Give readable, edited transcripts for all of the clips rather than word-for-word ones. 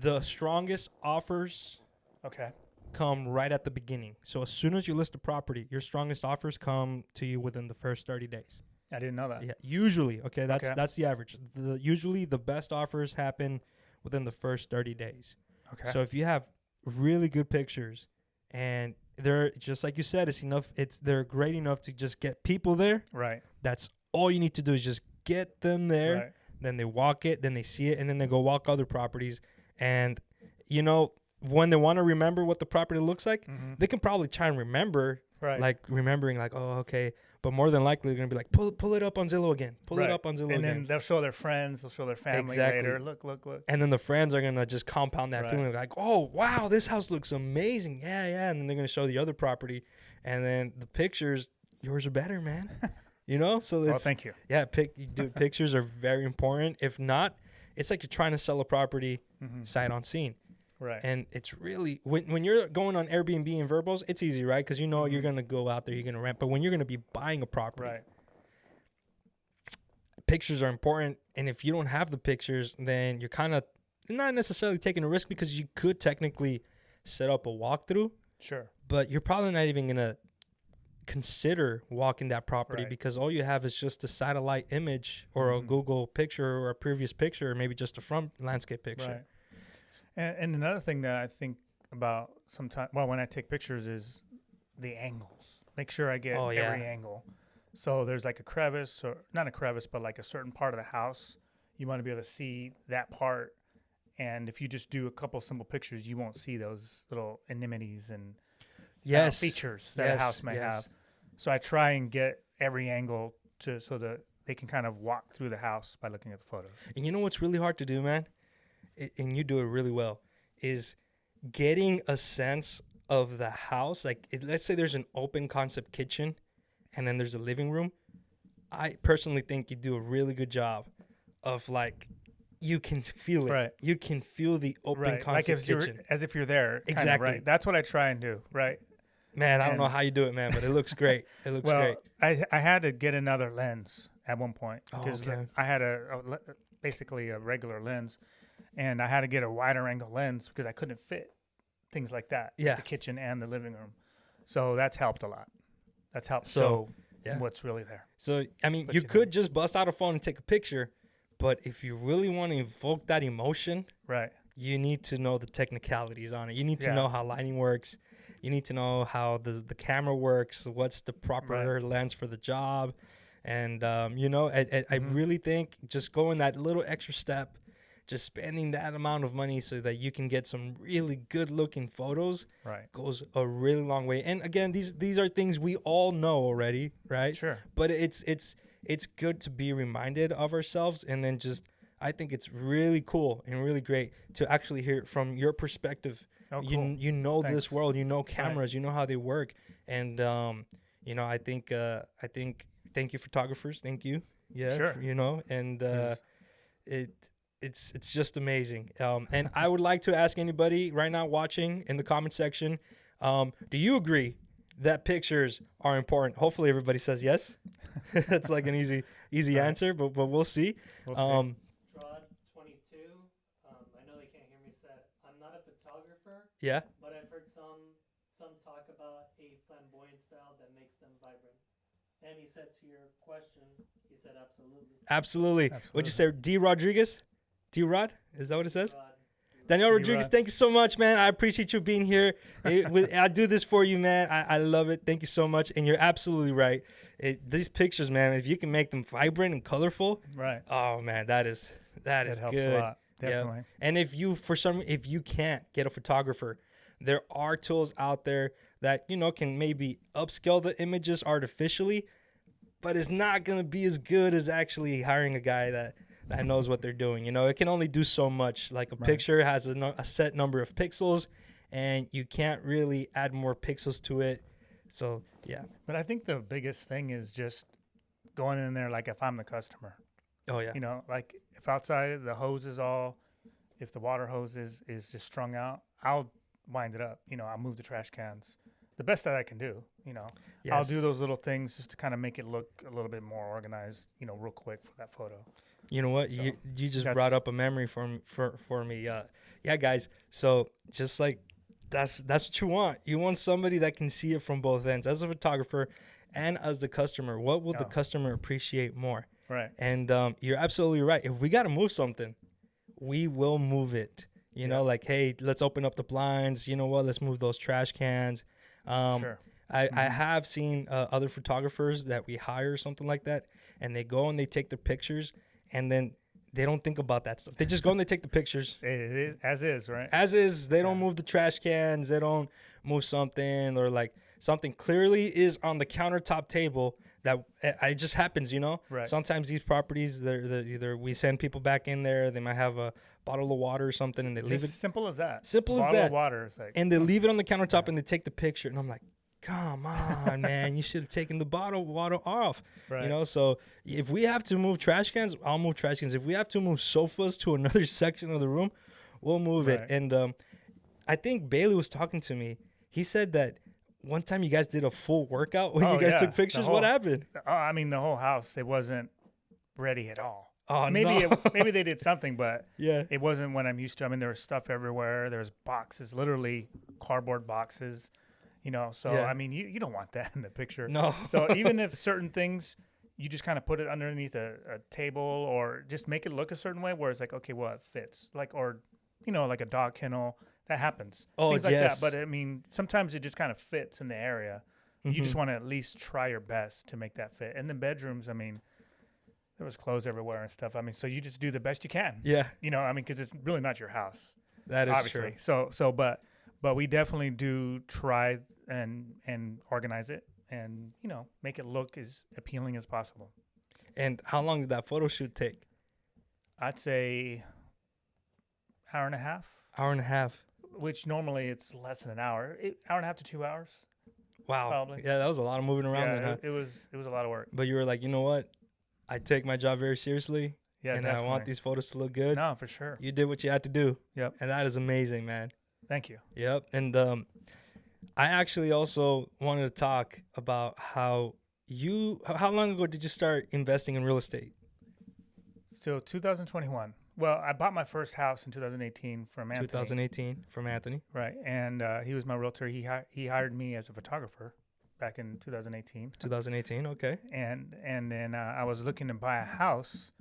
the strongest offers Okay. come right at the beginning. So as soon as you list a property, your strongest offers come to you within the first 30 days. I didn't know that. Yeah, usually. Okay, Okay. that's the average. Usually the best offers happen within the first 30 days. Okay. So if you have really good pictures and they're just like you said, they're great enough to just get people there. Right. That's all you need to do is just get them there. Right. Then they walk it, then they see it, and then they go walk other properties. And you know, when they want to remember what the property looks like, they can probably try and remember, Right. like remembering, like, oh, okay. But more than likely, they're gonna be like, pull it up on Zillow again. Pull it up on Zillow and again. then they'll show their friends, they'll show their family later. Look. And then the friends are gonna just compound that Right. feeling, like, oh wow, this house looks amazing. Yeah. And then they're gonna show the other property, and then the pictures, yours are better, man. You know, so it's Thank you. yeah. Pictures are very important. If not, it's like you're trying to sell a property sight on scene. Right. And it's really when you're going on Airbnb and Verbos, it's easy, right? Because you know you're gonna go out there, you're gonna rent. But when you're gonna be buying a property, Right. pictures are important. And if you don't have the pictures, then you're kind of not necessarily taking a risk, because you could technically set up a walkthrough, Sure. but you're probably not even gonna consider walking that property Right. because all you have is just a satellite image or a Google picture or a previous picture, or maybe just a front landscape picture. Right. And another thing that I think about sometimes, when I take pictures, is the angles. Make sure I get Oh, yeah. every angle. So there's like a crevice, or not a crevice, but like a certain part of the house. You want to be able to see that part. And if you just do a couple simple pictures, you won't see those little amenities and features that a house may have. So I try and get every angle so that they can kind of walk through the house by looking at the photos. And you know what's really hard to do, man? And you do it really well, is getting a sense of the house. Like, let's say there's an open concept kitchen and then there's a living room. I personally think you do a really good job of, like, you can feel it. Right. You can feel the open concept kitchen. As if you're there. Exactly. Kind of, right? That's what I try and do, right? Man, I don't know how you do it, man, but it looks great. It looks great. I had to get another lens at one point because okay. I had basically a regular lens, and I had to get a wider angle lens because I couldn't fit things like that. Yeah. The kitchen and the living room. So that's helped a lot. That's helped show what's really there. So, I mean, you could just bust out a phone and take a picture, but if you really want to evoke that emotion, right, you need to know the technicalities on it. You need to know how lighting works. You need to know how the camera works, what's the proper lens for the job. And, you know, I really think just going that little extra step, just spending that amount of money so that you can get some really good looking photos goes a really long way. And again, these are things we all know already, right? Sure. But it's good to be reminded of ourselves, and then just, I think it's really cool and really great to actually hear it from your perspective. Oh, cool. You know this world, you know cameras, you know how they work. And, you know, I think thank you, photographers. Thank you. Yeah. Sure. You know, and it's just amazing. And I would like to ask anybody right now watching in the comment section, do you agree that pictures are important? Hopefully everybody says yes. It's like an easy answer, but we'll see. We'll see. Trod 22. I know they can't hear me say I'm not a photographer. Yeah. But I've heard some talk about a flamboyant style that makes them vibrant. And he said to your question, he said Absolutely. What'd you say, D. Rodriguez? D-Rod? Is that what it says? Rod. Daniel D-Rod. Rodriguez, thank you so much, man. I appreciate you being here. I do this for you, man. I love it. Thank you so much. And you're absolutely right. These pictures, man, if you can make them vibrant and colorful, right? Oh man, that is helps good. A lot. Definitely. Yeah. And if you can't get a photographer, there are tools out there that, you know, can maybe upscale the images artificially, but it's not gonna be as good as actually hiring a guy that knows what they're doing. You know, it can only do so much. Like a picture has a set number of pixels, and you can't really add more pixels to it. So, yeah. But I think the biggest thing is just going in there like if I'm the customer. Oh, yeah. You know, like if outside the hose is if the water hose is just strung out, I'll wind it up. You know, I'll move the trash cans. the best that I can do. You know, I'll do those little things just to kind of make it look a little bit more organized. You know, real quick for that photo. You know what? So You just brought up a memory for me. Yeah, guys. So just like that's what you want. You want somebody that can see it from both ends. As a photographer and as the customer, what will the customer appreciate more? Right. And you're absolutely right. If we got to move something, we will move it. You know, like, hey, let's open up the blinds. You know what? Let's move those trash cans. Sure. I have seen other photographers that we hire or something like that, and they go and they take the pictures, and then they don't think about that stuff. They just go and they take the pictures. It is as is, right? As is. They don't move the trash cans. They don't move something, or like something clearly is on the countertop table that it just happens, you know? Right. Sometimes these properties, they're either we send people back in there, they might have a bottle of water or something, and they leave it. Simple as that. Simple as bottle that. Of water. It's like, and they leave it on the countertop and they take the picture. And I'm like, come on, man, you should have taken the bottle of water off. right. You know, so if we have to move trash cans, I'll move trash cans. If we have to move sofas to another section of the room, we'll move it. And I think Bailey was talking to me. He said that one time you guys did a full workout when you guys took pictures. What happened? I mean, the whole house, it wasn't ready at all. Oh, maybe no. maybe they did something, but yeah, it wasn't what I'm used to. I mean, there was stuff everywhere. There was boxes, literally cardboard boxes, you know. So, I mean, you don't want that in the picture. No. So even if certain things, you just kind of put it underneath a table or just make it look a certain way where it's like, okay, well, it fits. Like, or, you know, like a dog kennel. That happens. Oh, things like yes. that. But, I mean, sometimes it just kind of fits in the area. You just want to at least try your best to make that fit. And the bedrooms, I mean, there was clothes everywhere and stuff. I mean, so you just do the best you can. Yeah. You know, I mean, because it's really not your house. That is obviously. true. But we definitely do try and organize it and, you know, make it look as appealing as possible. And how long did that photo shoot take? I'd say hour and a half. Hour and a half. Which normally it's less than an hour. Hour and a half to 2 hours. Wow. Probably. Yeah, that was a lot of moving around then, huh? It was a lot of work. But you were like, you know what? I take my job very seriously. Yeah, and definitely. I want these photos to look good. No, for sure. You did what you had to do. Yep. And that is amazing, man. Thank you. Yep. And I actually also wanted to talk about how long ago did you start investing in real estate? So 2021. Well, I bought my first house in 2018 from Anthony. 2018 from Anthony. Right. And he was my realtor. He hired me as a photographer back in 2018. 2018, okay. And then I was looking to buy a house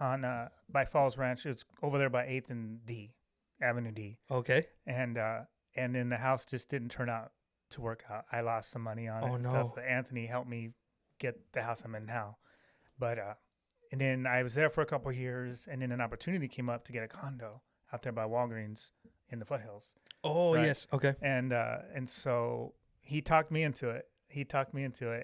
on by Falls Ranch. It's over there by 8th and D, Avenue D. Okay. And then the house just didn't turn out to work out. I lost some money on it and stuff. But Anthony helped me get the house I'm in now. But and then I was there for a couple of years, and then an opportunity came up to get a condo out there by Walgreens in the foothills. Oh, right? Yes. Okay. And so he talked me into it.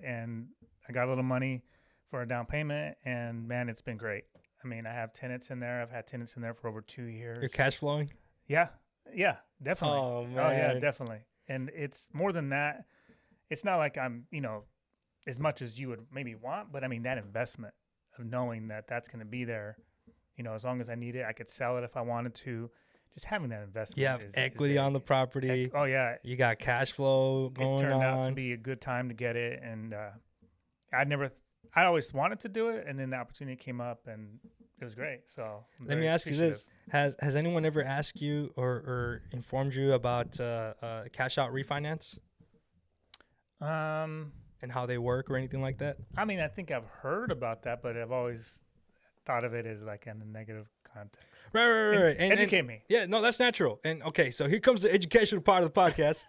And I got a little money for a down payment, and man, it's been great. I mean, I have tenants in there. I've had tenants in there for over 2 years. You're cash flowing? Yeah, definitely. Oh, man. Oh, yeah, definitely. And it's more than that. It's not like I'm, you know, as much as you would maybe want, but I mean, that investment of knowing that that's going to be there, you know, as long as I need it, I could sell it if I wanted to. Just having that investment. You have equity on the property. Oh, yeah. You got cash flow going on. It turned out to be a good time to get it. And I always wanted to do it. And then the opportunity came up and it was great. So let me ask you this. Has anyone ever asked you or informed you about cash out refinance? And how they work or anything like that? I mean, I think I've heard about that, but I've always thought of it as like in a negative context. Right. And educate me. Yeah, no, that's natural. And okay, so here comes the educational part of the podcast.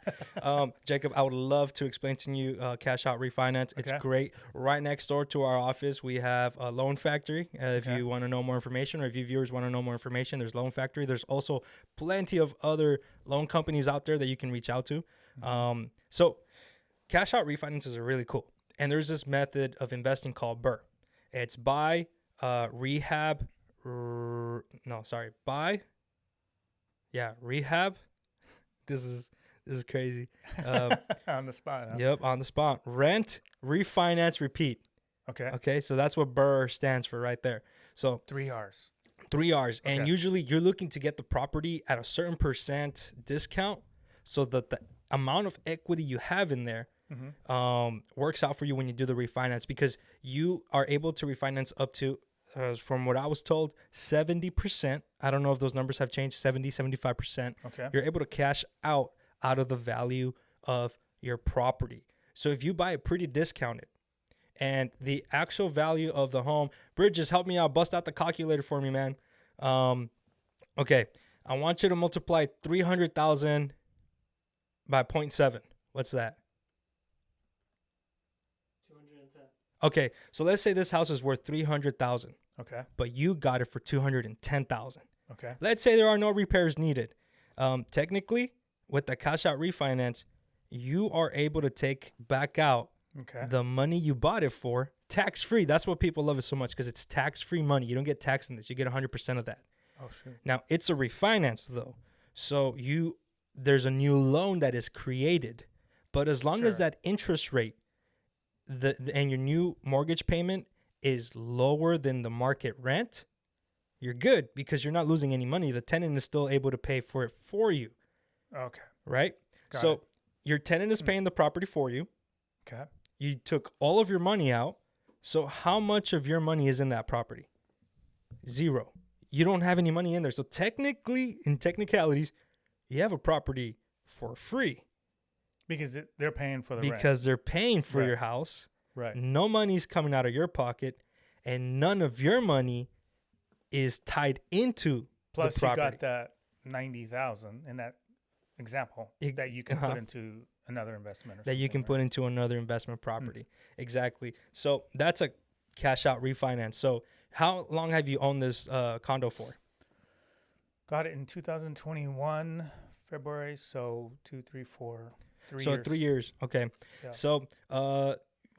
Jacob, I would love to explain to you cash out refinance. It's great. Right next door to our office, we have a Loan Factory. If you want to know more information, or if you viewers want to know more information, there's Loan Factory. There's also plenty of other loan companies out there that you can reach out to. So cash out refinances are really cool. And there's this method of investing called BRRRR. It's buy, rehab. Rehab. This is crazy. On the spot. Huh? Yep, on the spot. Rent, refinance, repeat. Okay. So that's what BRRRR stands for right there. So 3 R's. 3 R's. And usually you're looking to get the property at a certain % discount so that the amount of equity you have in there works out for you when you do the refinance, because you are able to refinance up to, from what I was told, 70%. I don't know if those numbers have changed, 75%. Okay. You're able to cash out of the value of your property. So if you buy it pretty discounted and the actual value of the home, Bridges, help me out. Bust out the calculator for me, man. Okay. I want you to multiply 300,000 by 0.7. What's that? 210. Okay. So let's say this house is worth 300,000, Okay. but you got it for 210,000. Okay. Let's say there are no repairs needed. Technically, with the cash out refinance, you are able to take back out Okay. the money you bought it for tax free. That's what people love it so much, because it's tax free money. You don't get taxed in this. You get 100% of that. Oh, sure. Now, it's a refinance though. So there's a new loan that is created. But as long as Sure. that interest rate and your new mortgage payment is lower than the market rent, you're good, because you're not losing any money. The tenant is still able to pay for it for you, Okay. right? Got so it. your tenant is paying the property for you. Okay. You took all of your money out. So how much of your money is in that property? Zero. You don't have any money in there. So technically, in technicalities, you have a property for free Because they're paying for the rent. because they're paying for Right. your house. Right. No money's coming out of your pocket, and none of your money is tied into Plus, the you property. got that 90,000 in that example that you can put into another investment. Or that you can something, put into another investment property. Exactly. So that's a cash out refinance. So how long have you owned this condo for? Got it in 2021 February. So 2, 3, 4, 3 So years. 3 years. Okay. Yeah. So Well,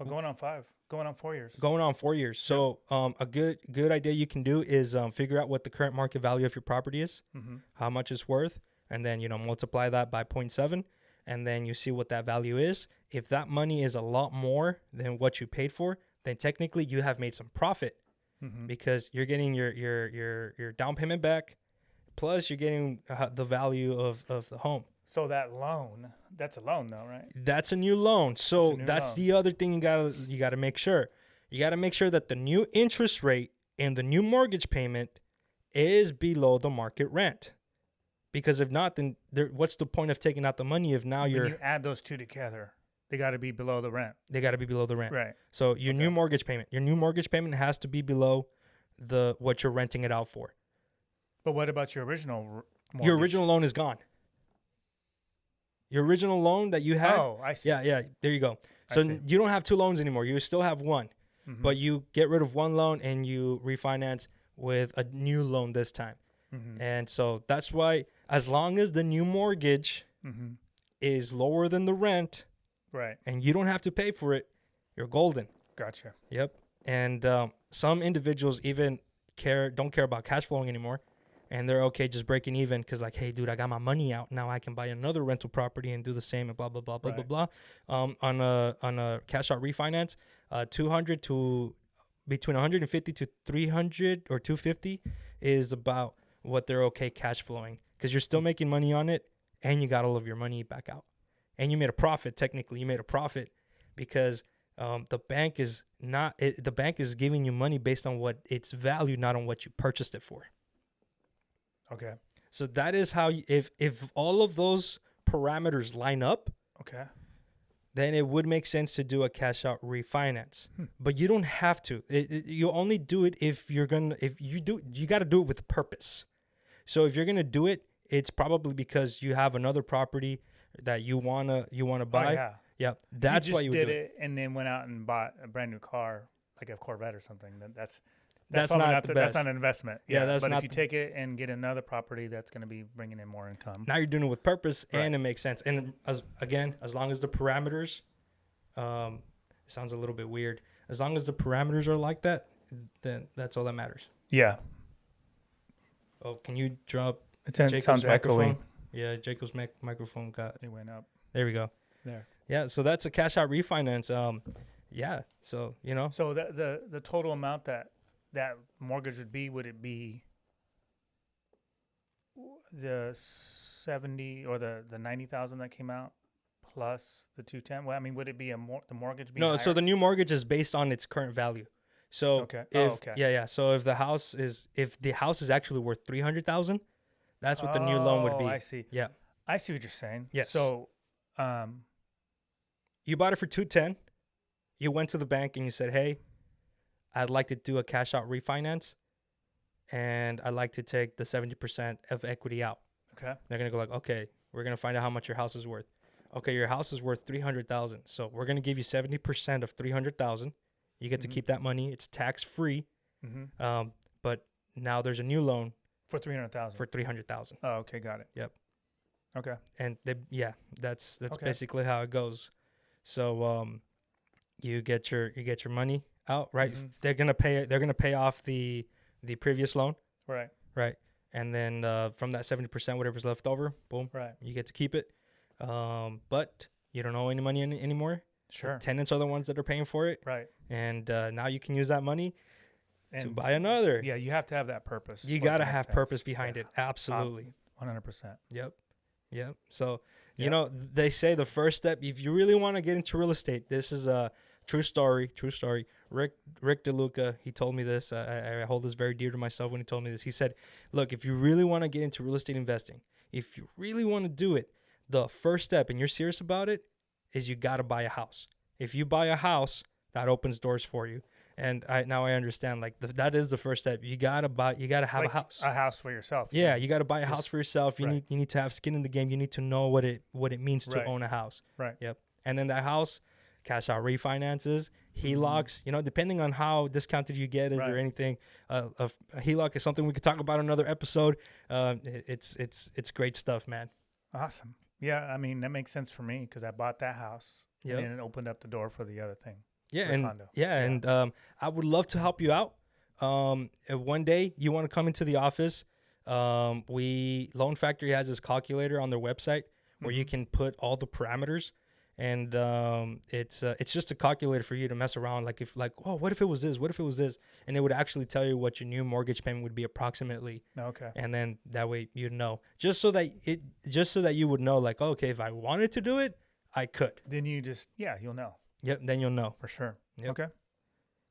going on 5. Going on 4 years. going on 4 years. So a good idea you can do is figure out what the current market value of your property is, Mm-hmm. how much it's worth, and then multiply that by 0.7, and then you see what that value is. If that money is a lot more than what you paid for, then technically you have made some profit, Mm-hmm. because you're getting your down payment back, plus you're getting the value of the home. So that loan, that's a loan though, right? That's a new loan. So new that's loan. the other thing you gotta make sure. You gotta make sure that the new interest rate and the new mortgage payment is below the market rent. Because if not, then what's the point of taking out the money if now When you add those two together, they got to be below the rent. they gotta be below the rent. Right. So your new mortgage payment has to be below what you're renting it out for. But what about your original mortgage? Your original loan is gone. Your original loan that you had. Oh, I see. Yeah, there you go. I So see. you don't have two loans anymore. You still have one. Mhm. But you get rid of one loan and you refinance with a new loan this time. Mhm. And so that's why, as long as the new mortgage Mhm. is lower than the rent Right. and you don't have to pay for it, you're golden. Gotcha. Yep. And some individuals even don't care about cash flowing anymore. And they're okay just breaking even because, like, hey, dude, I got my money out. Now I can buy another rental property and do the same and blah, blah, blah, blah, Right. blah, blah. On a cash out refinance, 200 to between 150 to 300 or 250 is about what they're okay cash flowing, because you're still making money on it and you got all of your money back out. And you made a profit. Technically, you made a profit because the bank is the bank is giving you money based on what its value, not on what you purchased it for. Okay. So that is how if all of those parameters line up, Okay. then it would make sense to do a cash out refinance. But you don't have to. You only do it if you got to do it with purpose. So if you're going to do it, it's probably because you have another property that you want to buy. Oh, yeah. Yeah, that's you why just you would did do it. and then went out and bought a brand new car, like a Corvette or something. That's That's probably not the that's best. not an investment. Yeah, that's but not if you the- take it and get another property, that's going to be bringing in more income. Now you're doing it with purpose, Right. and it makes sense. And as long as the parameters, it sounds a little bit weird. As long as the parameters are like that, then that's all that matters. Yeah. Oh, can you drop It Jacob's sounds microphone? echoey. Yeah, Jacob's microphone got. It went up There we go. there. Yeah, so that's a cash out refinance. Yeah, so So the total amount that mortgage would it be the 70 or the 90,000 that came out plus the 210. Well, I mean, would it be the mortgage be No, higher? so the new mortgage is based on its current value. So Okay. if Okay. yeah. So if the house is actually worth 300,000, that's what the new loan would be. I see. Yeah. I see what you're saying. Yes. So, You bought it for 210. You went to the bank and you said, "Hey, I'd like to do a cash out refinance, and I'd like to take the 70% of equity out." okay. They're gonna go like, "Okay, we're gonna find out how much your house is worth." Okay, your house is worth 300,000. So we're gonna give you 70% of 300,000. You get to Mhm. keep that money. It's tax free. Mm-hmm. But now there's a new loan For 300,000. for 300,000. Oh, okay, got it. Yep. Okay. And that's Okay. basically how it goes. So you get your money out, right? Mhm. They're gonna pay off the previous loan, Right. right? And then from that 70%, whatever's left over, boom, Right. you get to keep it. But you don't owe any money anymore. Sure. The tenants are the ones that are paying for it, Right. and now you can use that money to And buy another. yeah, you have to have that purpose. You for it gotta to make have sense. purpose behind Yeah. it. Absolutely. 100%. Yep. So, Yeah. you know, they say the first step, if you really want to get into real estate, this is a true story. Rick DeLuca, he told me this. I hold this very dear to myself when he told me this. He said, look, if you really want to get into real estate investing, if you really want to do it, the first step, and you're serious about it, is you got to buy a house. If you buy a house, that opens doors for you. And now I understand, like, that is the first step. You got to have Like a house. A house for yourself. Yeah, you got to buy a Just- house for yourself. You right. need to have skin in the game. You need to know what it means to Right. own a house. Right. Yep. And then that house, cash out refinances, HELOCs. You know, depending on how discounted you get it Right. or anything. A HELOC is something we could talk about in another episode. It's great stuff, man. Awesome. Yeah, I mean, that makes sense for me because I bought that house. Yep. And then it opened up the door for the other thing. Yeah, for a and condo. and I would love to help you out. If one day you want to come into the office, Loan Factory has this calculator on their website where you Mhm. can put all the parameters, and it's just a calculator for you to mess around. Like what if it was this? What if it was this? And it would actually tell you what your new mortgage payment would be approximately, Okay. and then that way you'd know, just so that you would know, like, okay, if I wanted to do it, I could. Then you just, you'll know Yep, then you'll know. for sure. Yep. Okay.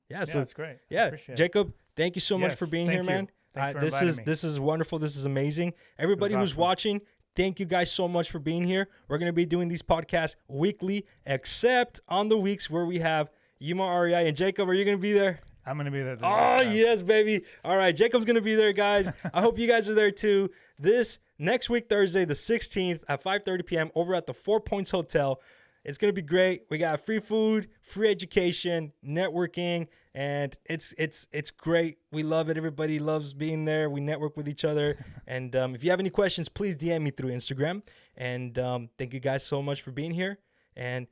Yeah, Yeah, so that's great. I yeah, appreciate it. Jacob, thank you so much for Yes, being thank here, you. man. Thanks for This inviting is me. this is wonderful. This is amazing. Everybody who's awesome. watching, thank you guys so much for being here. We're gonna be doing these podcasts weekly, except on the weeks where we have Yuma REI and Jacob. Are you gonna be there? I'm going to be there. the Oh, next time. yes, baby. All right. Jacob's going to be there, guys. I hope you guys are there too. This next week, Thursday, the 16th at 5:30 p.m. over at the 4 Points Hotel. It's going to be great. We got free food, free education, networking, and it's great. We love it. Everybody loves being there. We network with each other. And if you have any questions, please DM me through Instagram. And thank you guys so much for being here. And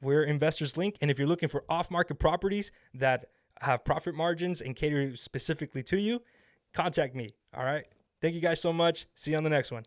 we're Investors Link. And if you're looking for off-market properties that have profit margins and cater specifically to you, contact me. All right. Thank you guys so much. See you on the next one.